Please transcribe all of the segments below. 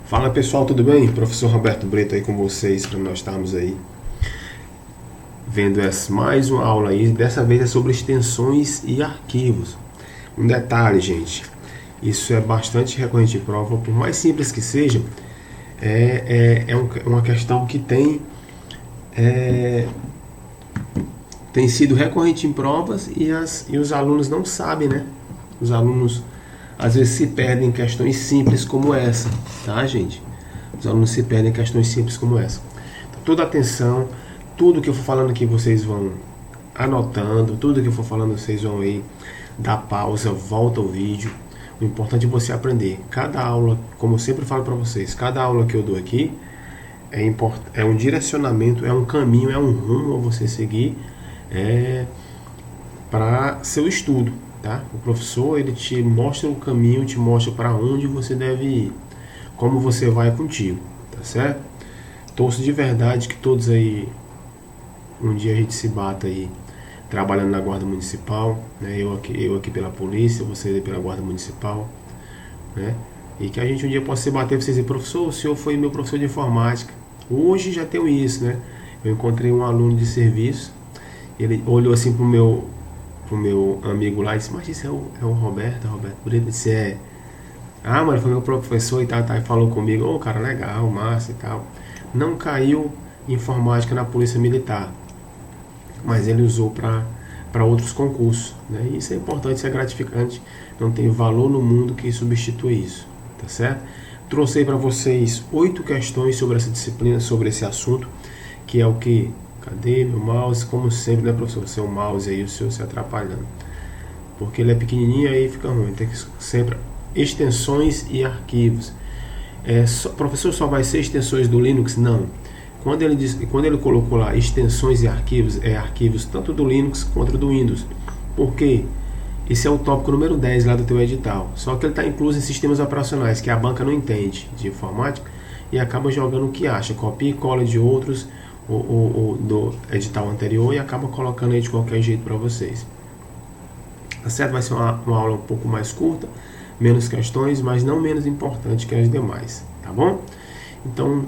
Fala pessoal, tudo bem? Professor Roberto Brito aí com vocês, para nós estarmos aí vendo mais uma aula aí. Dessa vez é sobre extensões e arquivos. Um detalhe, gente, isso é bastante recorrente em prova, por mais simples que seja, uma questão que tem sido recorrente em provas e os alunos não sabem, né? Os alunos às vezes se perdem em questões simples como essa, tá, gente? Os alunos se perdem em questões simples como essa. Então, toda atenção, tudo que eu for falando aqui vocês vão anotando, tudo que eu for falando vocês vão aí dar pausa, volta ao vídeo. O importante é você aprender. Cada aula, como eu sempre falo para vocês, cada aula que eu dou aqui é um direcionamento, é um caminho, é um rumo a você seguir para seu estudo. Tá? O professor ele te mostra o caminho, te mostra para onde você deve ir, como você vai contigo, tá certo? Torço de verdade que todos aí um dia a gente se bata aí trabalhando na guarda municipal, né? Eu aqui pela polícia, você aí pela guarda municipal, né? E que a gente um dia possa se bater para vocês dizer, professor, o senhor foi meu professor de informática. Hoje já tenho isso, né? Eu encontrei um aluno de serviço, ele olhou assim pro meu amigo lá e disse, mas isso é o Roberto Brito. Disse, mas foi meu professor e tal, e falou comigo, cara, legal, massa e tal. Não caiu informática na polícia militar, mas ele usou para outros concursos, né? E isso é importante, isso é gratificante, não tem valor no mundo que substitua isso, tá certo? Trouxe para vocês 8 questões sobre essa disciplina, sobre esse assunto, que é o que? Cadê meu mouse? Como sempre, né, professor? O seu mouse aí, o seu se atrapalhando. Porque ele é pequenininho aí fica ruim. Tem que sempre extensões e arquivos. Professor, só vai ser extensões do Linux? Não. Quando ele colocou lá extensões e arquivos, é arquivos tanto do Linux quanto do Windows. Por quê? Esse é o tópico número 10 lá do teu edital. Só que ele está incluso em sistemas operacionais, que a banca não entende de informática e acaba jogando o que acha. Copia e cola de outros do edital anterior e acaba colocando aí de qualquer jeito para vocês. Tá certo? Vai ser uma aula um pouco mais curta, menos questões, mas não menos importante que as demais, tá bom? Então,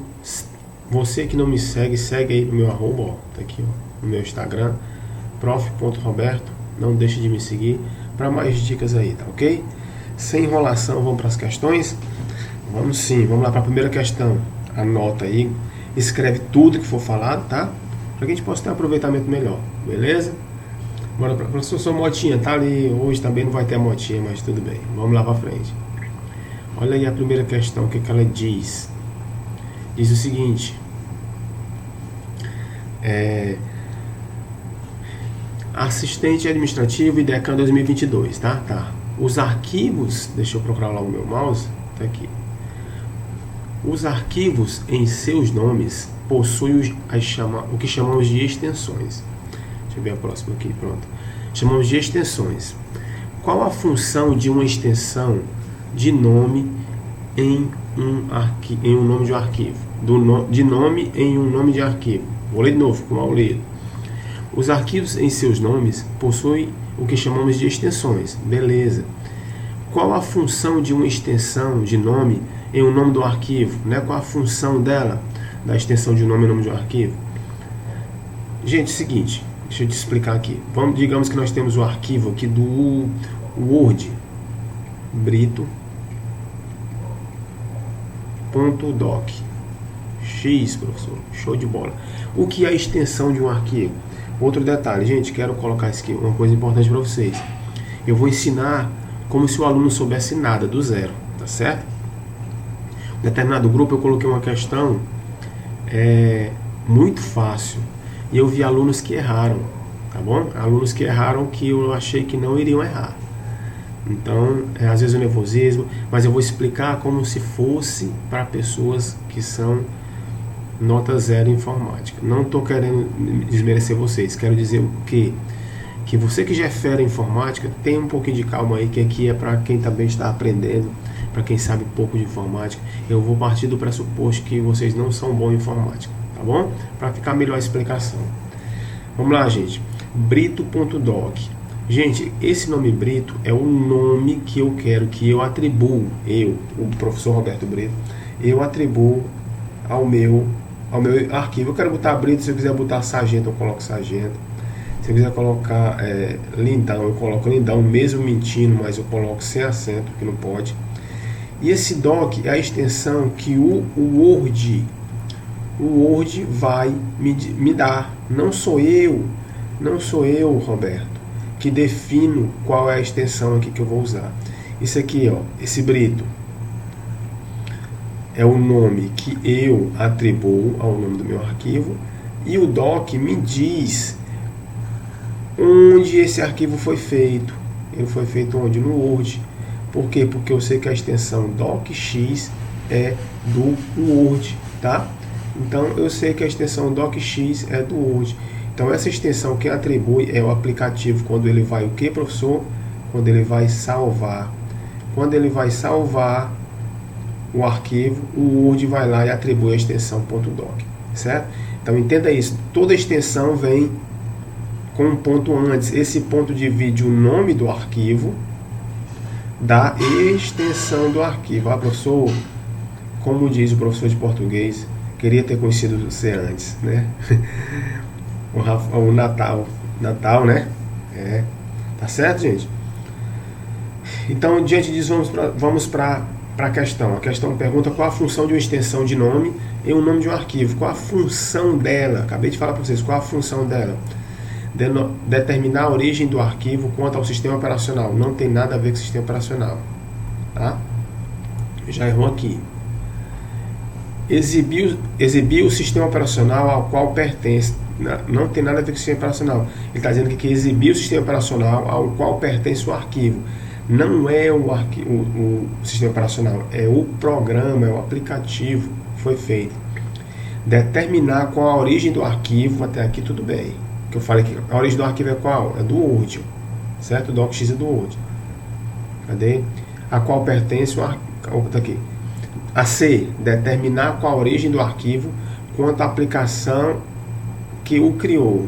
você que não me segue, segue aí no meu arroba, ó, tá aqui, ó, no meu Instagram, prof.roberto, não deixe de me seguir para mais dicas aí, tá ok? Sem enrolação, vamos para as questões? Vamos sim, vamos lá para a primeira questão. Anota aí, escreve tudo que for falado, tá? Para que a gente possa ter um aproveitamento melhor, beleza? Bora para professor Motinha, tá ali, hoje também não vai ter a Motinha, mas tudo bem, vamos lá para frente. Olha aí a primeira questão, o que ela diz? Diz o seguinte, assistente administrativo e DECAN 2022, tá? Os arquivos, deixa eu procurar lá o meu mouse, tá aqui. Os arquivos em seus nomes possuem o que chamamos de extensões. Deixa eu ver a próxima aqui, pronto. Chamamos de extensões. Qual a função de uma extensão de nome em um nome de um arquivo? De nome em um nome de arquivo. Vou ler de novo, com mal lido. Os arquivos em seus nomes possuem o que chamamos de extensões. Beleza. Qual a função de uma extensão de nome em um nome do arquivo? Né? Qual a função dela, da extensão de nome em nome de um arquivo? Gente, é o seguinte, deixa eu te explicar aqui. Digamos que nós temos o arquivo aqui do Word, brito.doc. X, professor, show de bola. O que é a extensão de um arquivo? Outro detalhe, gente, quero colocar aqui uma coisa importante para vocês. Eu vou ensinar como se o aluno soubesse nada, do zero, tá certo? Em determinado grupo eu coloquei uma questão muito fácil e eu vi alunos que erraram, tá bom? Alunos que erraram que eu achei que não iriam errar. Então, às vezes o nervosismo, mas eu vou explicar como se fosse para pessoas que são nota zero em informática. Não estou querendo desmerecer vocês, quero dizer o quê? Que você que já é fera em informática, tenha um pouquinho de calma aí, que aqui é para quem também está aprendendo, para quem sabe pouco de informática. Eu vou partir do pressuposto que vocês não são bons em informática, tá bom? Para ficar melhor a explicação. Vamos lá, gente. Brito.doc. Gente, esse nome Brito é o nome que eu quero que eu atribuo, o professor Roberto Brito, eu atribuo ao meu arquivo. Eu quero botar Brito, se eu quiser botar Sargento, eu coloco Sargento. Se eu quiser colocar Lindão, eu coloco Lindão, mesmo mentindo, mas eu coloco sem acento, que não pode. E esse doc é a extensão que o Word vai me dar. Não sou eu, Roberto, que defino qual é a extensão aqui que eu vou usar. Isso aqui, ó, esse Brito, é o nome que eu atribuo ao nome do meu arquivo, e o doc me diz onde esse arquivo foi feito. Ele foi feito onde? No Word. Por quê? Porque eu sei que a extensão docx é do Word, tá? Então eu sei que a extensão docx é do Word. Então essa extensão que atribui é o aplicativo quando ele vai o que, professor? Quando ele vai salvar. Quando ele vai salvar o arquivo, o Word vai lá e atribui a extensão .doc, certo? Então entenda isso, toda extensão vem com um ponto antes. Esse ponto divide o nome do arquivo da extensão do arquivo. Ah, professor, como diz o professor de português, queria ter conhecido você antes, né? O Natal, né? Tá certo, gente? Então, diante disso, vamos para a questão. A questão pergunta qual a função de uma extensão de nome em um nome de um arquivo. Qual a função dela? Acabei de falar para vocês, qual a função dela? Determinar a origem do arquivo quanto ao sistema operacional. Não tem nada a ver com o sistema operacional, tá? Já errou aqui. Exibir o sistema operacional ao qual pertence. Não tem nada a ver com o sistema operacional. Ele está dizendo que exibir o sistema operacional ao qual pertence o arquivo. Não é o sistema operacional, é o programa, é o aplicativo que foi feito. Determinar qual a origem do arquivo, até aqui tudo bem. Que eu falei que a origem do arquivo é qual? É do Word, certo? O docx é do Word. Cadê? A qual pertence o arquivo. Tá aqui. A C, determinar qual a origem do arquivo quanto à aplicação que o criou.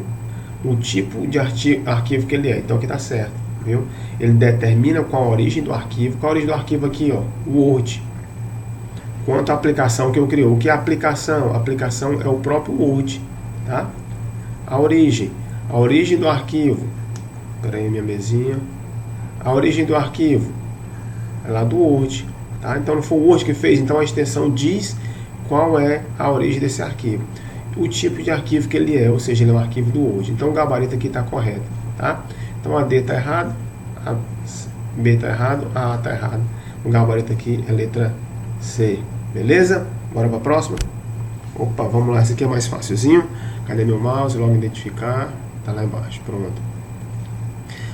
O tipo de arquivo que ele é. Então aqui está certo, viu? Ele determina qual a origem do arquivo. Qual a origem do arquivo aqui, ó? O Word. Quanto à aplicação que eu criou. O que é a aplicação? A aplicação é o próprio Word, tá? A origem do arquivo. Espera aí, minha mesinha. A origem do arquivo é lá do Word, tá? Então não foi o Word que fez, então a extensão diz qual é a origem desse arquivo. O tipo de arquivo que ele é, ou seja, ele é um arquivo do Word. Então o gabarito aqui está correto, tá? Então a D está errado, a B está errado, a A está errado. O gabarito aqui é a letra C, beleza? Bora para a próxima? Opa, vamos lá, esse aqui é mais facilzinho. Cadê meu mouse? Logo identificar. Tá lá embaixo, pronto.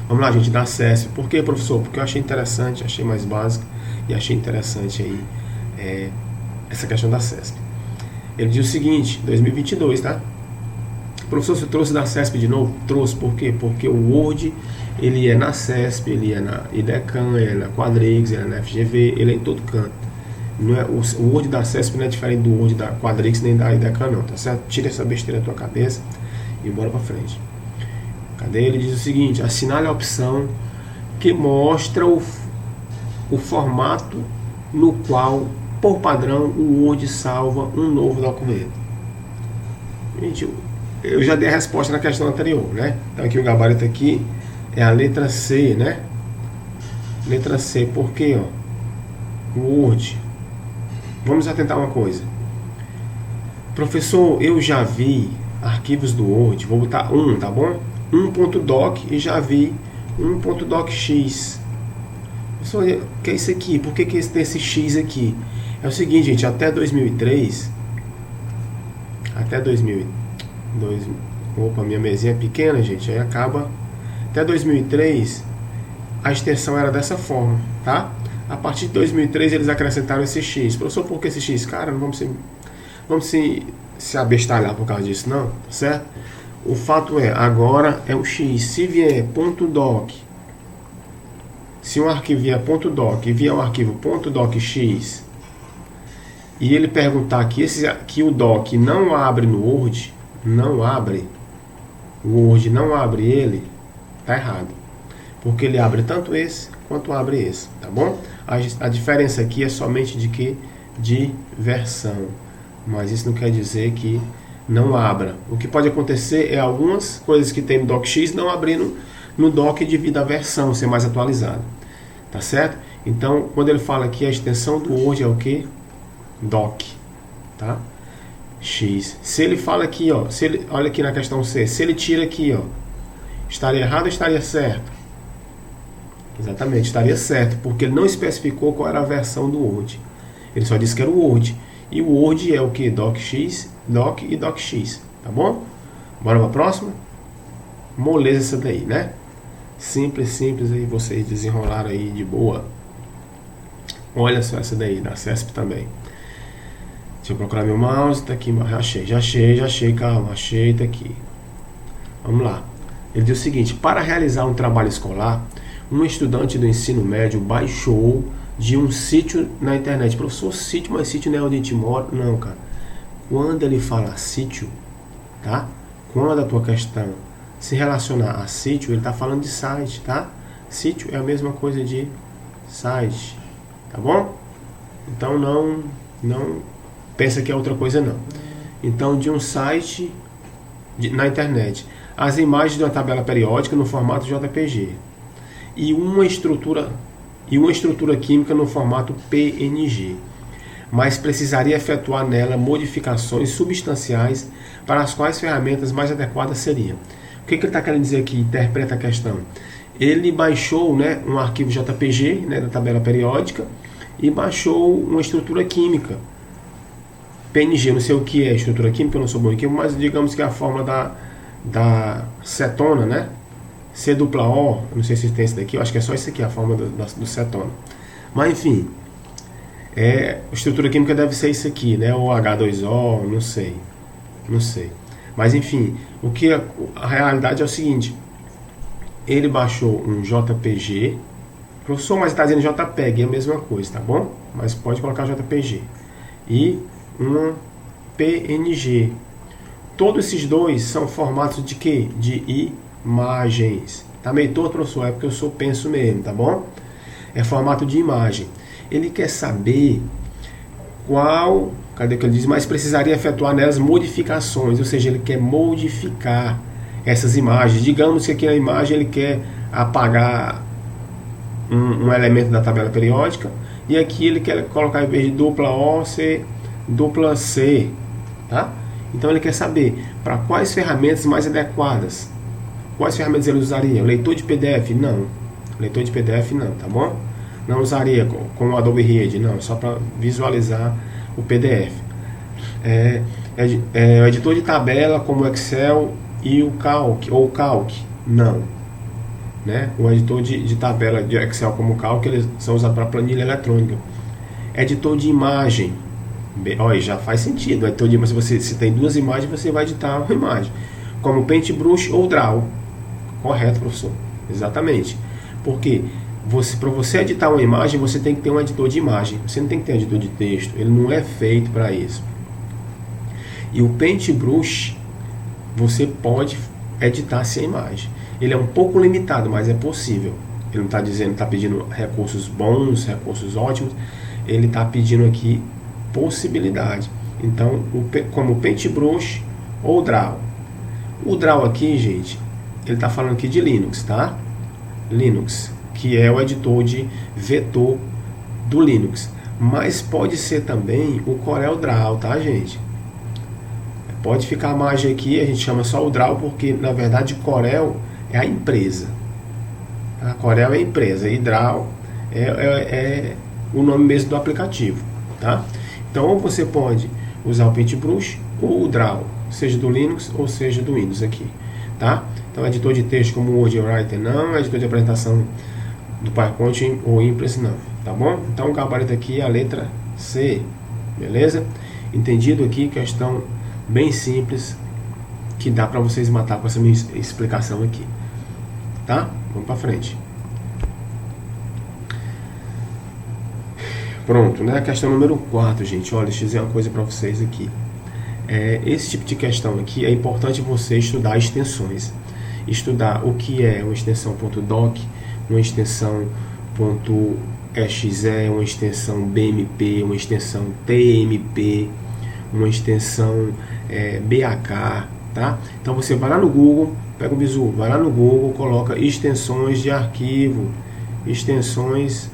Vamos lá, gente, da CESP. Por que, professor? Porque eu achei interessante, achei mais básico e achei interessante aí essa questão da CESP. Ele diz o seguinte, 2022, tá? Professor, você trouxe da CESP de novo? Trouxe, por quê? Porque o Word, ele é na CESP, ele é na IDECAM, ele é na Quadrix, ele é na FGV, ele é em todo canto. Não é, o Word da CESP não é diferente do Word da Quadrix nem da IDECAM não, tá certo? Tira essa besteira da tua cabeça e bora pra frente. Cadê? Ele diz o seguinte, assinale a opção que mostra o formato no qual, por padrão, o Word salva um novo documento. Gente, eu já dei a resposta na questão anterior, né? Então aqui o gabarito aqui é a letra C, né? Letra C, por quê? Ó, o Word. Vamos atentar uma coisa. Professor, eu já vi arquivos do Word, vou botar tá bom? 1.doc e já vi 1.docx. Professor, o que é isso aqui? Por que tem esse X aqui? É o seguinte, gente, até 2003, opa, minha mesinha é pequena, gente, aí acaba, até 2003, a extensão era dessa forma, tá? A partir de 2003 eles acrescentaram esse X. Professor, por que esse X? Cara, não vamos se abestalhar por causa disso, não, tá certo? O fato é, agora é o X. Se vier .doc, se um arquivo vier .doc e vier um arquivo .docx, e ele perguntar que o doc não abre no Word, o Word não abre ele, tá errado. porque ele abre tanto esse quanto abre esse, tá bom? A diferença aqui é somente de que? De versão, mas isso não quer dizer que não abra. O que pode acontecer é algumas coisas que tem no DocX não abrindo no dock devido à versão ser mais atualizada, tá certo? Então, quando ele fala aqui, a extensão do Word é o que? Doc, tá? X. Se ele fala aqui, ó, olha aqui na questão C, se ele tira aqui, ó, estaria errado ou estaria certo? Exatamente, estaria certo, porque ele não especificou qual era a versão do Word. Ele só disse que era o Word. E o Word é o que? DocX, Doc e DocX, tá bom? Bora para a próxima? Moleza essa daí, né? Simples, simples, aí vocês desenrolaram aí de boa. Olha só essa daí, da CESP também. Deixa eu procurar meu mouse, tá aqui, já achei, calma, achei, tá aqui. Vamos lá. Ele diz o seguinte: para realizar um trabalho escolar, um estudante do ensino médio baixou de um sítio na internet. Professor, sítio, mas sítio não é onde a gente mora? Não, cara. Quando ele fala sítio, tá? Quando a tua questão se relacionar a sítio, ele está falando de site, tá? Sítio é a mesma coisa de site, tá bom? Então não pensa que é outra coisa não. Então, de um site na internet, as imagens de uma tabela periódica no formato JPG e uma estrutura química no formato PNG, mas precisaria efetuar nela modificações substanciais para as quais ferramentas mais adequadas seriam. O que ele está querendo dizer aqui? Interpreta a questão. Ele baixou, né, um arquivo JPG, né, da tabela periódica, e baixou uma estrutura química PNG. Não sei o que é estrutura química, eu não sou bom em química, mas digamos que é a fórmula da cetona, né? C-O, não sei se tem esse daqui, eu acho que é só isso aqui, a fórmula do cetona. Mas enfim, a estrutura química deve ser isso aqui, né? Ou H2O, não sei. Mas enfim, a realidade é o seguinte: ele baixou um JPG, professor, mas está dizendo JPEG, é a mesma coisa, tá bom? Mas pode colocar JPG. E um PNG. Todos esses dois são formatos de quê? De imagens. Tá meio torto, professor? É porque eu penso mesmo, tá bom? É formato de imagem. Ele quer saber qual, cadê que ele diz, mas precisaria efetuar nelas modificações, ou seja, ele quer modificar essas imagens. Digamos que aqui na imagem ele quer apagar um elemento da tabela periódica, e aqui ele quer colocar, em vez de dupla O, ser dupla C, tá? Então ele quer saber para quais ferramentas mais adequadas. Quais ferramentas ele usaria? Leitor de PDF? Não. Leitor de PDF não, tá bom? Não usaria com o Adobe Reader, não, só para visualizar o PDF. O editor de tabela como o Excel e o Calc, ou o Calc, não. Né? O editor de tabela de Excel como o Calc, eles são usados para planilha eletrônica. Editor de imagem, olha, já faz sentido. Editor de imagem, se tem duas imagens, você vai editar uma imagem. Como Paintbrush ou Draw. Correto, professor. Exatamente. Porque para você editar uma imagem, você tem que ter um editor de imagem. Você não tem que ter um editor de texto. Ele não é feito para isso. E o Paintbrush, você pode editar sem a imagem. Ele é um pouco limitado, mas é possível. Ele não está dizendo, está pedindo recursos bons, recursos ótimos. Ele está pedindo aqui possibilidade. Então, como Paintbrush ou Draw. O Draw aqui, gente, ele está falando aqui de Linux, tá? Linux, que é o editor de vetor do Linux. Mas pode ser também o CorelDRAW, tá, gente? Pode ficar a margem aqui, a gente chama só o Draw, porque na verdade Corel é a empresa. A Corel é a empresa e Draw é o nome mesmo do aplicativo, tá? Então, ou você pode usar o Paintbrush ou o Draw, seja do Linux ou seja do Windows aqui, tá? Então, editor de texto como o Word Writer não, editor de apresentação do PowerPoint ou Impress não, tá bom? Então, o gabarito aqui é a letra C, beleza? Entendido aqui, questão bem simples que dá para vocês matar com essa minha explicação aqui, tá? Vamos para frente. Pronto, né? A questão número 4, gente. Olha, deixa eu dizer uma coisa para vocês aqui. Esse tipo de questão aqui é importante você estudar extensões. Estudar o que é uma extensão .doc, uma extensão .exe, uma extensão BMP, uma extensão TMP, uma extensão BAK, tá? Então você vai lá no Google, pega o bizu, vai lá no Google, coloca extensões de arquivo, extensões,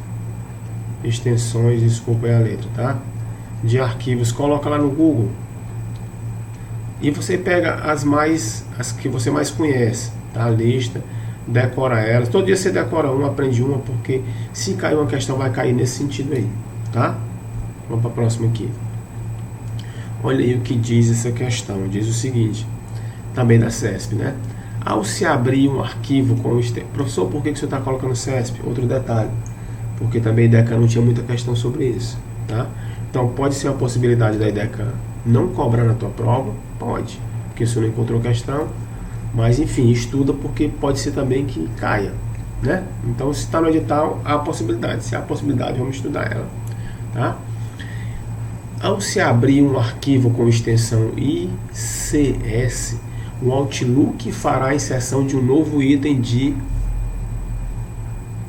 desculpa aí a letra, tá? De arquivos, coloca lá no Google e você pega as que você mais conhece, tá? A lista, decora elas. Todo dia você decora uma, aprende uma, porque se cair uma questão vai cair nesse sentido aí, tá? Vamos para a próxima aqui. Olha aí o que diz essa questão. Diz o seguinte, também da CESP, né? Ao se abrir um arquivo com professor, por que você está colocando CESP? Outro detalhe, porque também a IDECAN não tinha muita questão sobre isso, tá? Então pode ser uma possibilidade da IDECAN não cobrar na tua prova, pode, porque você não encontrou questão, mas enfim, estuda, porque pode ser também que caia, né? Então se está no edital, há a possibilidade. Se há a possibilidade, vamos estudar ela, tá? Ao se abrir um arquivo com extensão ICS, o Outlook fará a inserção de um novo item de...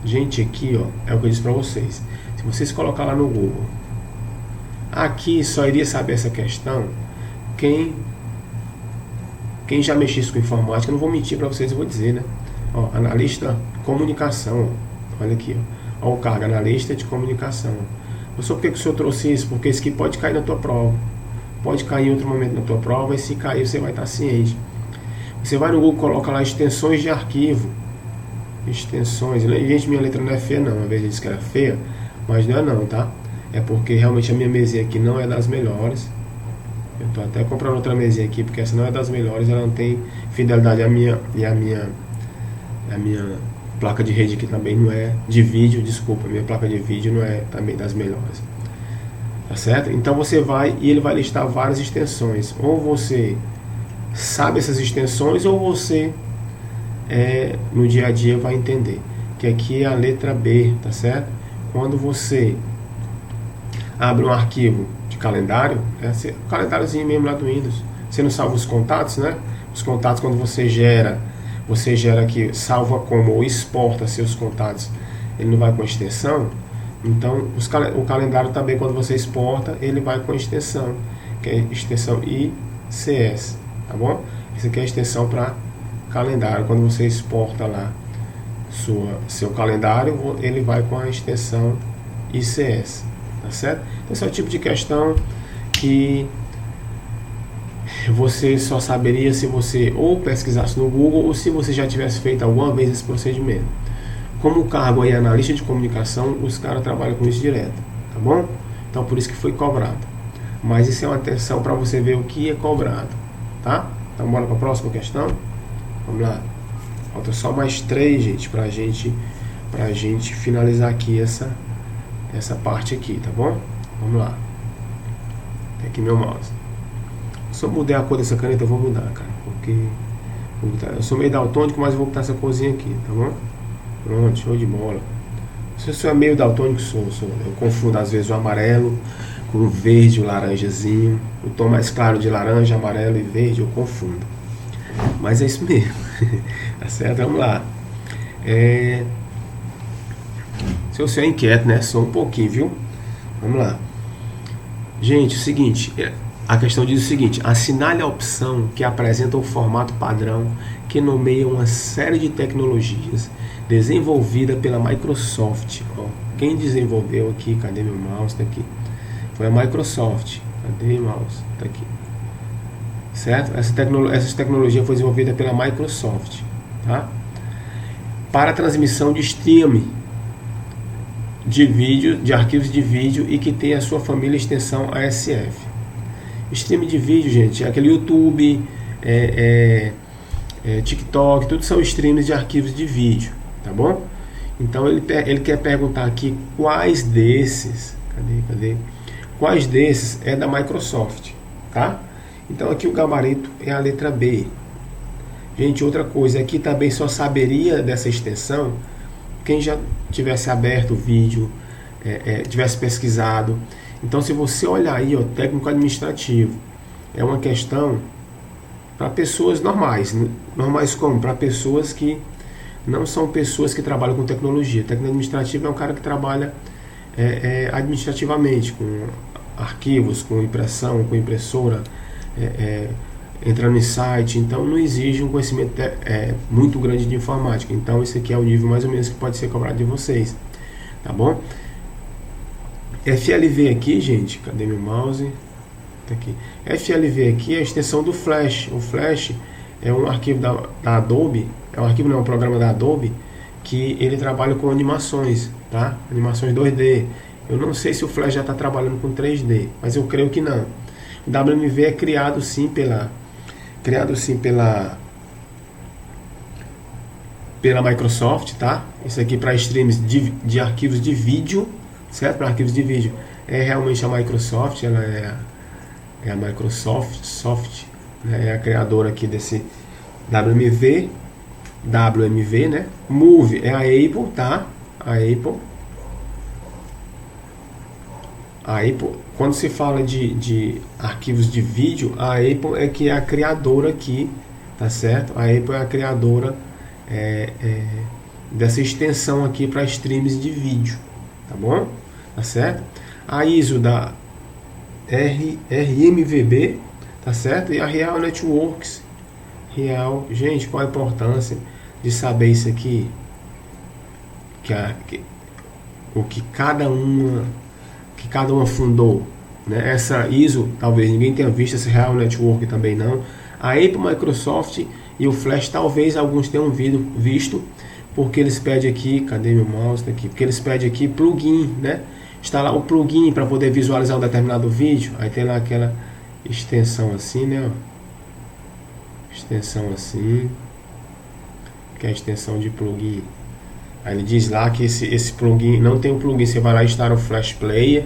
Gente, aqui ó, é o que eu disse para vocês. Se vocês colocar lá no Google, aqui só iria saber essa questão quem já mexesse com informática. Eu não vou mentir para vocês, eu vou dizer, né? Ó, analista comunicação, ó. Olha aqui, ó. Ó, o cargo, analista de comunicação. Professor, por que o senhor trouxe isso? Porque isso aqui pode cair na tua prova. Pode cair em outro momento na tua prova, e se cair você vai estar ciente. Você vai no Google, coloca lá extensões de arquivo. Extensões. Gente, minha letra não é feia não. Uma vez eu disse que era feia, mas não é não, tá? É porque realmente a minha mesinha aqui não é das melhores. Eu tô até comprando outra mesinha aqui, porque essa não é das melhores. Ela não tem fidelidade à minha placa de rede aqui também não é de vídeo, desculpa, minha placa de vídeo não é também das melhores, tá certo? Então você vai e ele vai listar várias extensões, ou você sabe essas extensões, ou você no dia a dia vai entender, que aqui é a letra B, tá certo? Quando você abre um arquivo de calendário, calendáriozinho mesmo lá do Windows, você não salva os contatos, né? Os contatos, quando você gera aqui, salva como ou exporta seus contatos, ele não vai com extensão. Então o calendário também, quando você exporta, ele vai com extensão, que é extensão ICS, tá bom? Isso aqui é a extensão para calendário. Quando você exporta lá seu calendário, ele vai com a extensão ICS, tá certo? Esse é o tipo de questão que você só saberia se você ou pesquisasse no Google, ou se você já tivesse feito alguma vez esse procedimento. Como o cargo aí é analista de comunicação, os caras trabalham com isso direto, tá bom? Então por isso que foi cobrado. Mas isso é uma atenção para você ver o que é cobrado, tá? Então bora para a próxima questão. Vamos lá. Falta só mais 3, gente, pra gente finalizar aqui essa parte aqui, tá bom? Vamos lá. Tem aqui meu mouse. Se eu mudar a cor dessa caneta, eu vou mudar, cara, porque eu sou meio daltônico, mas eu vou botar essa corzinha aqui, tá bom? Pronto, show de bola. Se eu sou meio daltônico, eu confundo às vezes o amarelo com o verde, o laranjazinho, o tom mais claro de laranja, amarelo e verde, eu confundo. Mas é isso mesmo. Tá certo? Vamos lá. Se eu sou inquieto, né? Sou um pouquinho, viu? Vamos lá. Gente, o seguinte, a questão diz o seguinte: assinale a opção que apresenta o formato padrão que nomeia uma série de tecnologias desenvolvida pela Microsoft. Ó, quem desenvolveu aqui? Cadê meu mouse? Tá aqui. Foi a Microsoft. Cadê o mouse? Tá aqui. Certo? Essa tecnologia foi desenvolvida pela Microsoft, tá? Para transmissão de streaming de vídeo, de arquivos de vídeo, e que tem a sua família extensão ASF. Streaming de vídeo, gente, é aquele YouTube, TikTok, tudo são streams de arquivos de vídeo, tá bom? Então ele quer perguntar aqui quais desses, cadê? Quais desses é da Microsoft, tá? Então aqui o gabarito é a letra B. Gente, outra coisa, aqui também só saberia dessa extensão quem já tivesse aberto o vídeo, tivesse pesquisado. Então se você olhar aí, ó, técnico administrativo, é uma questão para pessoas normais como? Para pessoas que não são pessoas que trabalham com tecnologia. Técnico administrativo é um cara que trabalha administrativamente, com arquivos, com impressão, com impressora, entrando em site. Então não exige um conhecimento muito grande de informática. Então esse aqui é o nível mais ou menos que pode ser cobrado de vocês, tá bom? FLV aqui, gente, cadê meu mouse? Tá aqui. FLV aqui é a extensão do Flash. O Flash é um arquivo da Adobe, é um programa da Adobe que ele trabalha com animações, tá? Animações 2D. Eu não sei se o Flash já está trabalhando com 3D, mas eu creio que não. O WMV é criado sim pela Microsoft, tá? Isso aqui para streams de arquivos de vídeo, certo? Para arquivos de vídeo é realmente a Microsoft, ela é a Microsoft, né? É a criadora aqui desse WMV, né? Move é a Apple, tá? A Apple, quando se fala de arquivos de vídeo, a Apple é que é a criadora aqui, tá certo? A Apple é a criadora dessa extensão aqui para streams de vídeo, tá bom? Tá certo? A ISO da RMVB, tá certo? E a Real Networks. Gente, qual a importância de saber isso aqui? O que cada uma fundou, né? Essa ISO, talvez ninguém tenha visto, essa Real Network também não. A Apple, Microsoft e o Flash, talvez alguns tenham visto, porque eles pedem aqui, cadê meu mouse? Tá aqui, porque eles pedem aqui plugin, né? Instalar o plugin para poder visualizar um determinado vídeo. Aí tem lá aquela extensão assim, né? Extensão assim, que é a extensão de plugin. Aí ele diz lá que esse plugin, não tem um plugin, você vai lá e instala o Flash Player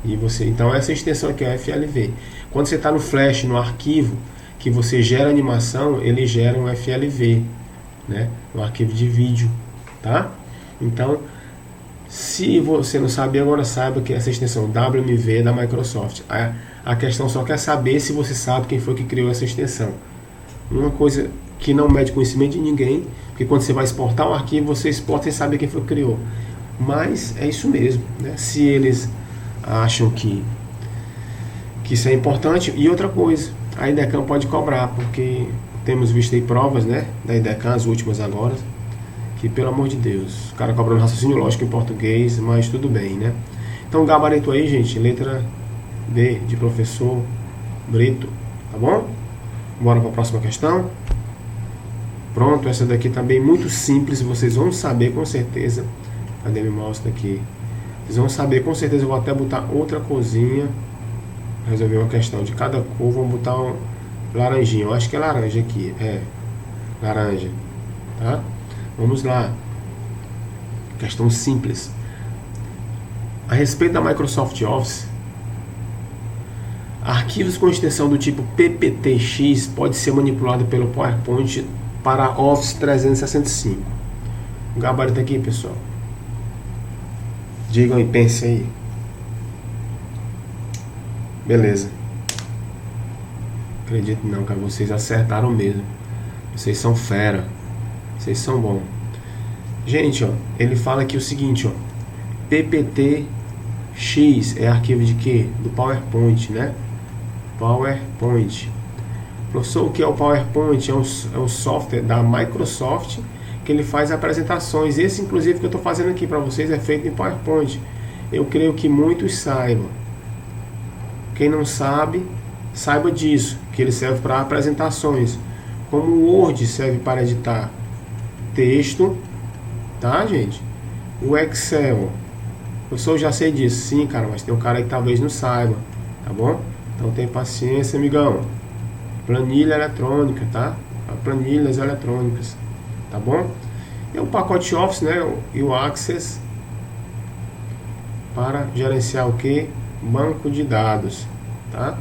e então essa extensão aqui é o FLV. Quando você está no Flash, no arquivo que você gera animação, ele gera um FLV, né? Um arquivo de vídeo, tá? Então, se você não sabe, agora saiba que essa extensão WMV é da Microsoft. A questão só quer saber se você sabe quem foi que criou essa extensão. Uma coisa que não mede conhecimento de ninguém, porque quando você vai exportar um arquivo, você exporta sem saber quem foi que criou. Mas é isso mesmo, né? Se eles acham que isso é importante. E outra coisa, a IDECAM pode cobrar, porque temos visto aí provas, né, da IDECAM, as últimas agora, que pelo amor de Deus, o cara cobrando raciocínio lógico em português, mas tudo bem, né? Então gabarito aí, gente, letra B de professor Brito, tá bom? Bora para a próxima questão. Pronto, essa daqui também muito simples, vocês vão saber com certeza. Cadê meu mouse daqui? Vocês vão saber com certeza, eu vou até botar outra corzinha. Resolver uma questão de cada cor, vamos botar um laranjinho. Eu acho que é laranja aqui, laranja, tá? Vamos lá. Questão simples. A respeito da Microsoft Office, arquivos com extensão do tipo PPTX pode ser manipulado pelo PowerPoint para Office 365. O gabarito aqui, pessoal. Digam e pensem aí. Beleza. Acredito não, cara. Vocês acertaram mesmo. Vocês são fera. Vocês são bons. Gente, ó, ele fala aqui o seguinte, ó. PPTX é arquivo de quê? Do PowerPoint, né? PowerPoint. Professor, o que é o PowerPoint? É um software da Microsoft que ele faz apresentações. Esse, inclusive, que eu estou fazendo aqui para vocês é feito em PowerPoint. Eu creio que muitos saibam. Quem não sabe, saiba disso, que ele serve para apresentações. Como o Word serve para editar texto, tá, gente? O Excel. Eu já sei disso, sim, cara, mas tem um cara aí que talvez não saiba, tá bom? Então tem paciência, amigão. Planilha eletrônica, tá? Planilhas eletrônicas, tá bom? E o pacote Office, né? E o Access para gerenciar o que? Banco de dados, tá?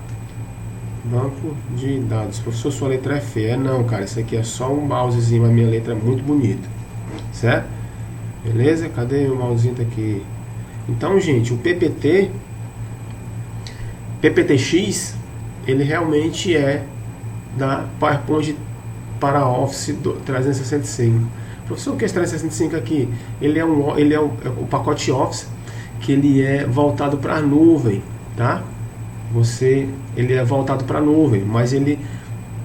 Banco de dados. Professor, sua letra é feia. Não, cara, isso aqui é só um mousezinho. A minha letra é muito bonita, certo? Beleza? Cadê o mousezinho? Tá aqui. Então, gente, o PPTX, ele realmente é da PowerPoint para Office 365. Professor, o que é esse 365 aqui? Ele é o pacote Office, que ele é voltado para a nuvem, tá? Ele é voltado para a nuvem, mas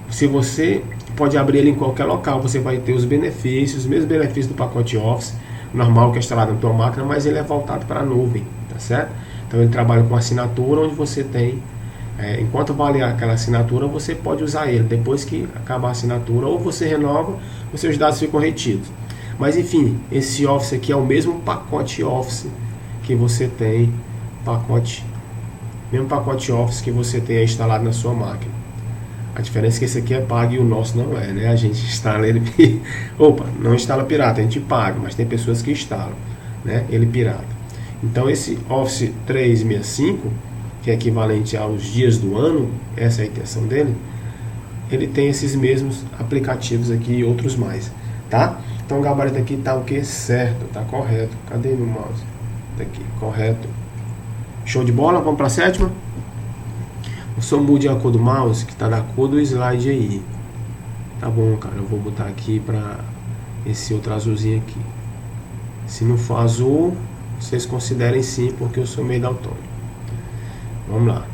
se você pode abrir ele em qualquer local, você vai ter os mesmos benefícios do pacote Office normal que é instalado na tua máquina, mas ele é voltado para a nuvem, tá certo? Então ele trabalha com assinatura, onde você tem, enquanto vale aquela assinatura, você pode usar ele. Depois que acabar a assinatura, ou você renova, os seus dados ficam retidos. Mas enfim, esse Office aqui é o mesmo pacote Office que você tem, mesmo pacote Office que você tem instalado na sua máquina. A diferença é que esse aqui é pago e o nosso não é, né? A gente instala ele... Opa, não instala pirata, a gente paga, mas tem pessoas que instalam, né? Ele pirata. Então esse Office 365, que é equivalente aos dias do ano, essa é a intenção dele, ele tem esses mesmos aplicativos aqui e outros mais, tá? Então o gabarito aqui tá o que? Certo, tá correto. Cadê meu mouse? Tá aqui, correto. Show de bola, vamos para a sétima? Só mude a cor do mouse, que tá da cor do slide aí. Tá bom, cara, eu vou botar aqui para esse outro azulzinho aqui. Se não for azul, vocês considerem sim, porque eu sou meio daltônico. Vamos lá.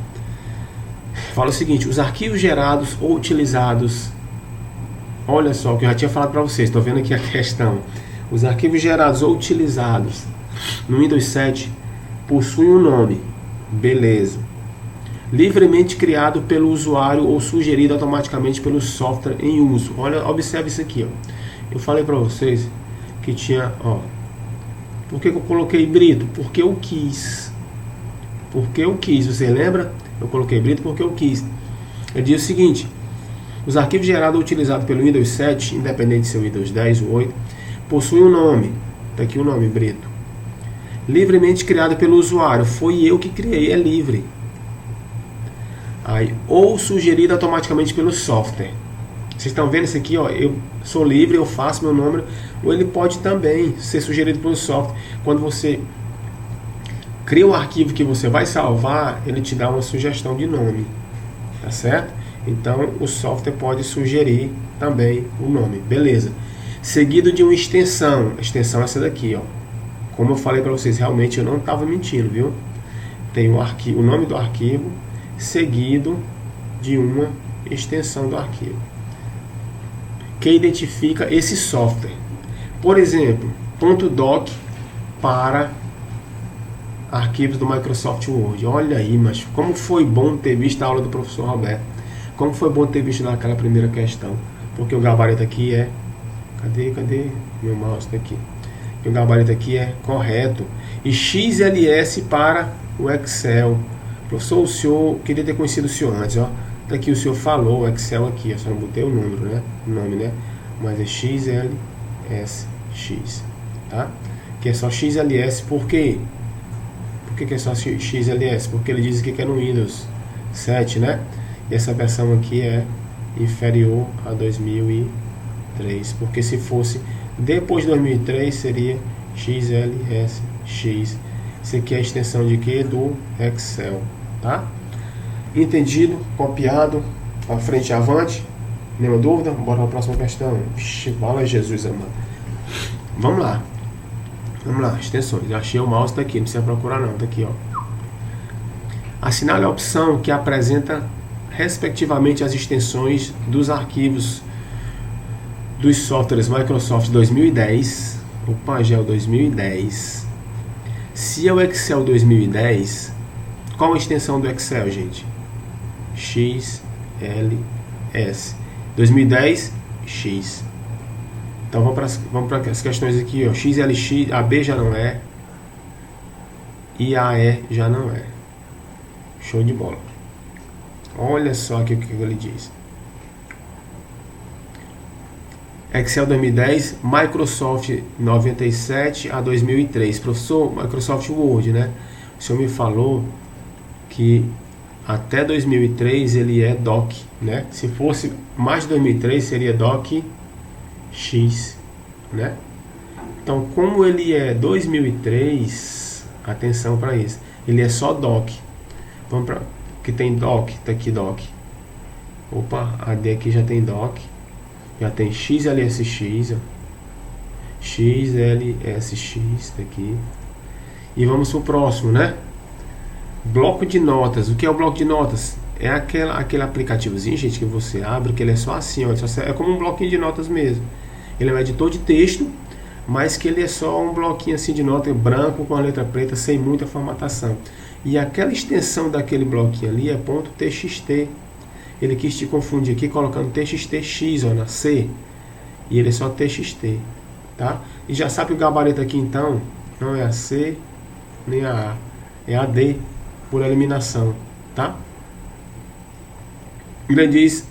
Fala o seguinte: os arquivos gerados ou utilizados. Olha só o que eu já tinha falado para vocês, estou vendo aqui a questão. Os arquivos gerados ou utilizados no Windows 7 possuem um nome. Beleza. Livremente criado pelo usuário ou sugerido automaticamente pelo software em uso. Olha, observe isso aqui, ó. Eu falei para vocês que tinha, ó. Por que eu coloquei Brito? Porque eu quis. Porque eu quis. Você lembra? Eu coloquei Brito porque eu quis. Ele diz o seguinte: os arquivos gerados ou utilizados pelo Windows 7, independente de ser o Windows 10 ou 8, possuem um nome. Tá aqui o nome, Brito. Livremente criado pelo usuário. Foi eu que criei, é livre. Aí, ou sugerido automaticamente pelo software. Vocês estão vendo isso aqui, ó? Eu sou livre, eu faço meu nome. Ou ele pode também ser sugerido pelo software. Quando você cria um arquivo que você vai salvar, ele te dá uma sugestão de nome, tá certo? Então o software pode sugerir também o nome, beleza? Seguido de uma extensão. A extensão é essa daqui, ó. Como eu falei para vocês, realmente eu não estava mentindo, viu? Tem o nome do arquivo seguido de uma extensão do arquivo que identifica esse software. Por exemplo, .doc para arquivos do Microsoft Word. Olha aí, mas como foi bom ter visto a aula do professor Roberto. Como foi bom ter visto naquela primeira questão. Porque o gabarito aqui é... Cadê? Meu mouse tá aqui. E o gabarito aqui é correto. E XLS para o Excel. Professor, o senhor queria ter conhecido o senhor antes, ó. Daqui o senhor falou o Excel aqui, eu só não botei o número, né? O nome, né? Mas é XLSX, tá? Que é só XLS, por quê? Por que é só XLS? Porque ele diz aqui que é no Windows 7, né? E essa versão aqui é inferior a 2003. Porque se fosse depois de 2003, seria XLSX. Isso aqui é a extensão de quê? Do Excel, tá? Entendido? Copiado? Para frente e avante? Nenhuma dúvida? Bora para a próxima questão. Vixe, fala Jesus amado. Vamos lá. Vamos lá, extensões. Eu achei o mouse daqui, não precisa procurar não, tá aqui, ó. Assinale a opção que apresenta respectivamente as extensões dos arquivos dos softwares Microsoft 2010. Opa, já é o 2010. Se é o Excel 2010, qual a extensão do Excel, gente? XLS. 2010, X. Então vamos para as questões aqui, ó. XLX, AB já não é. E AE já não é. Show de bola. Olha só aqui o que ele diz. Excel 2010, Microsoft 97 a 2003. Professor, Microsoft Word, né? O senhor me falou que até 2003 ele é Doc, né? Se fosse mais de 2003 seria Doc X, né? Então, como ele é 2003, atenção para isso. Ele é só Doc. Vamos para que tem Doc, tá aqui Doc. Opa, AD aqui já tem Doc. Já tem XLSX, ó. XLSX aqui. E vamos pro próximo, né? Bloco de notas. O que é o bloco de notas? É aquele aplicativozinho, gente, que você abre, que ele é só assim, ó, é como um bloquinho de notas mesmo. Ele é um editor de texto, mas que ele é só um bloquinho assim de nota branco com a letra preta, sem muita formatação. E aquela extensão daquele bloquinho ali é .txt. Ele quis te confundir aqui colocando txtx, ó, na C. E ele é só txt, tá? E já sabe o gabarito aqui então, não é a C nem a A, é a D, por eliminação, tá? Ele diz,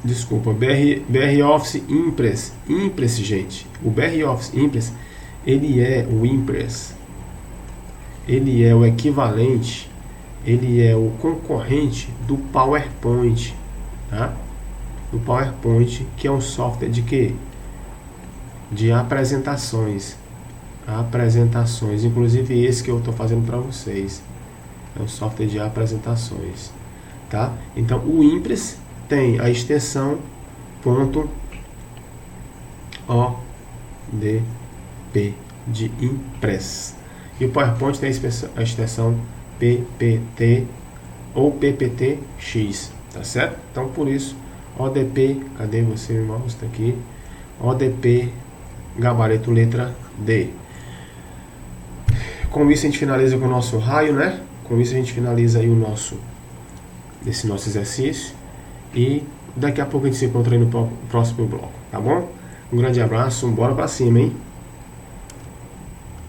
desculpa, BR Office Impress. Impress, gente. O BR Office Impress, ele é o Impress. Ele é o equivalente, ele é o concorrente do PowerPoint, tá? Do PowerPoint, que é um software de quê? De apresentações. Apresentações, inclusive esse que eu estou fazendo para vocês. É um software de apresentações. Tá? Então o Impress tem a extensão .odp de Impress, e o PowerPoint tem a extensão PPT ou PPTX, tá certo? Então por isso ODP, cadê você, meu irmão? Está aqui, ODP gabarito letra D. Com isso a gente finaliza com o nosso raio, né? Com isso a gente finaliza aí esse nosso exercício, e daqui a pouco a gente se encontra aí no próximo bloco, tá bom? Um grande abraço, bora pra cima, hein?